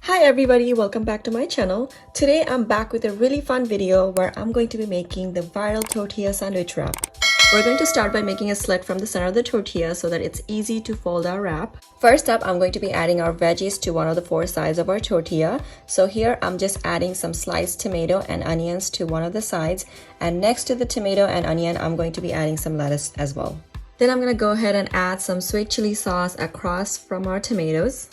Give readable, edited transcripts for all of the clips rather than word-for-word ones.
Hi everybody, welcome back to my channel. Today I'm back with a really fun video where I'm going to be making the viral tortilla sandwich wrap. We're going to start by making a slit from the center of the tortilla so that it's easy to fold our wrap. First up, I'm going to be adding our veggies to one of the four sides of our tortilla. So here I'm just adding some sliced tomato and onions to one of the sides, and next to the tomato and onion I'm going to be adding some lettuce as well. Then I'm going to go ahead and add some sweet chili sauce across from our tomatoes.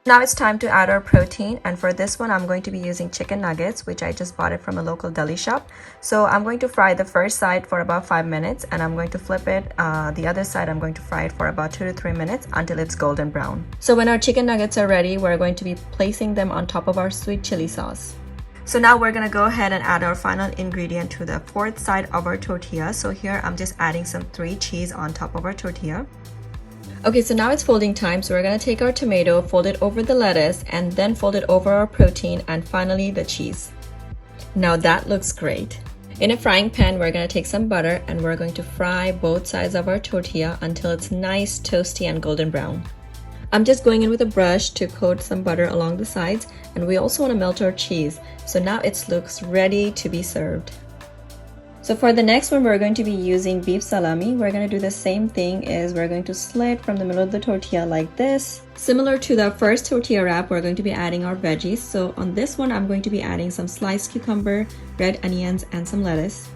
Now it's time to add our protein, and for this one I'm going to be using chicken nuggets, which I just bought it from a local deli shop. So I'm going to fry the first side for about 5 minutes, and I'm going to flip it the other side. I'm going to fry it for about 2 to 3 minutes until it's golden brown. So when our chicken nuggets are ready, we're going to be placing them on top of our sweet chili sauce. So now we're going to go ahead and add our final ingredient to the fourth side of our tortilla. So here I'm just adding some 3 cheese on top of our tortilla. Okay, so now it's folding time. So we're going to take our tomato, fold it over the lettuce, and then fold it over our protein, and finally the cheese. Now that looks great. In a frying pan, we're going to take some butter and we're going to fry both sides of our tortilla until it's nice, toasty, and golden brown. I'm just going in with a brush to coat some butter along the sides, and we also want to melt our cheese. So now it looks ready to be served. So for the next one, we're going to be using beef salami. We're going to do the same thing. Is we're going to slit from the middle of the tortilla like this. Similar to the first tortilla wrap, we're going to be adding our veggies. So on this one, I'm going to be adding some sliced cucumber, red onions, and some lettuce.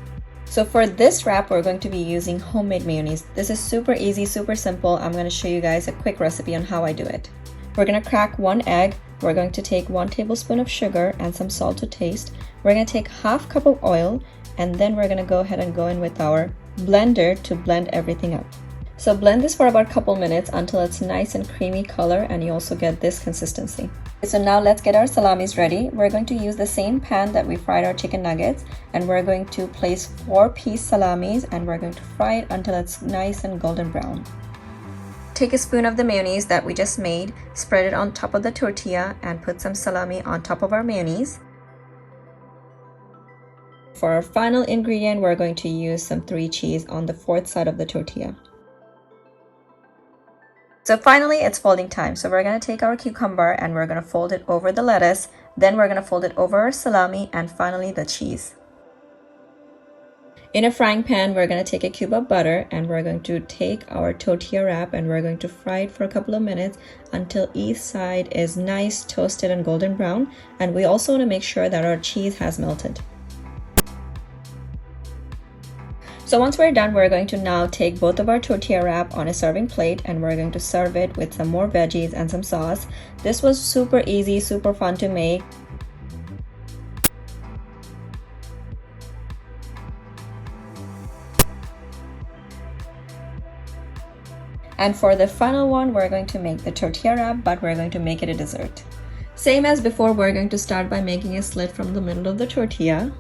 So for this wrap, we're going to be using homemade mayonnaise. This is super easy, super simple. I'm going to show you guys a quick recipe on how I do it. We're going to crack 1 egg. We're going to take 1 tablespoon of sugar and some salt to taste. We're going to take ½ cup of oil, and then we're going to go ahead and go in with our blender to blend everything up. So blend this for about a couple minutes until it's nice and creamy color, and you also get this consistency. So now let's get our salamis ready. We're going to use the same pan that we fried our chicken nuggets, and we're going to place 4-piece salamis, and we're going to fry it until it's nice and golden brown. Take a spoon of the mayonnaise that we just made, spread it on top of the tortilla, and put some salami on top of our mayonnaise. For our final ingredient, we're going to use some 3 cheese on the fourth side of the tortilla. So finally, it's folding time. So we're going to take our cucumber and we're going to fold it over the lettuce. Then we're going to fold it over our salami, and finally the cheese. In a frying pan, we're going to take a cube of butter and we're going to take our tortilla wrap and we're going to fry it for a couple of minutes until each side is nice, toasted, and golden brown. And we also want to make sure that our cheese has melted. So once we're done, we're going to now take both of our tortilla wrap on a serving plate and we're going to serve it with some more veggies and some sauce. This was super easy, super fun to make. And for the final one, we're going to make the tortilla wrap, but we're going to make it a dessert. Same as before, we're going to start by making a slit from the middle of the tortilla.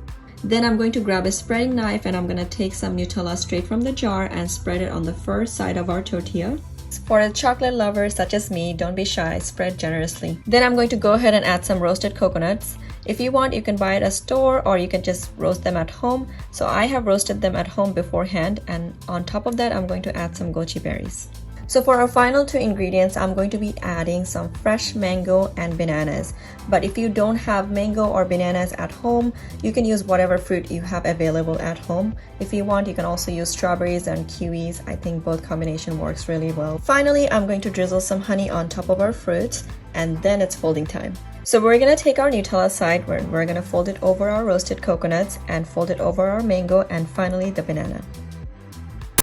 Then I'm going to grab a spreading knife and I'm going to take some Nutella straight from the jar and spread it on the first side of our tortilla. For the chocolate lovers such as me, don't be shy, spread generously. Then I'm going to go ahead and add some roasted coconuts. If you want, you can buy it at a store or you can just roast them at home. So I have roasted them at home beforehand, and on top of that, I'm going to add some goji berries. So for our final 2 ingredients, I'm going to be adding some fresh mango and bananas. But if you don't have mango or bananas at home, you can use whatever fruit you have available at home. If you want, you can also use strawberries and kiwis. I think both combination works really well. Finally, I'm going to drizzle some honey on top of our fruits, and then it's folding time. So we're going to take our Nutella side, where we're going to fold it over our roasted coconuts and fold it over our mango, and finally the banana.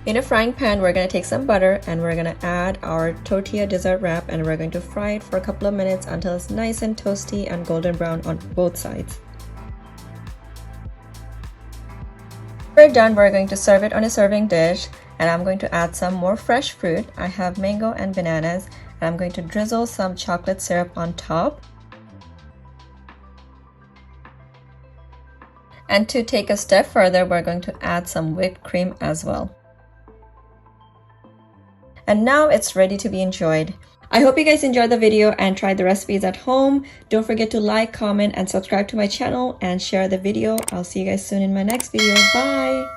In a frying pan, we're going to take some butter and we're going to add our tortilla dessert wrap, and we're going to fry it for a couple of minutes until it's nice and toasty and golden brown on both sides. When we're done, we're going to serve it on a serving dish, and I'm going to add some more fresh fruit. I have mango and bananas, and I'm going to drizzle some chocolate syrup on top. And to take a step further, we're going to add some whipped cream as well. And now it's ready to be enjoyed. I hope you guys enjoyed the video and tried the recipes at home. Don't forget to like, comment, and subscribe to my channel and share the video. I'll see you guys soon in my next video. Bye!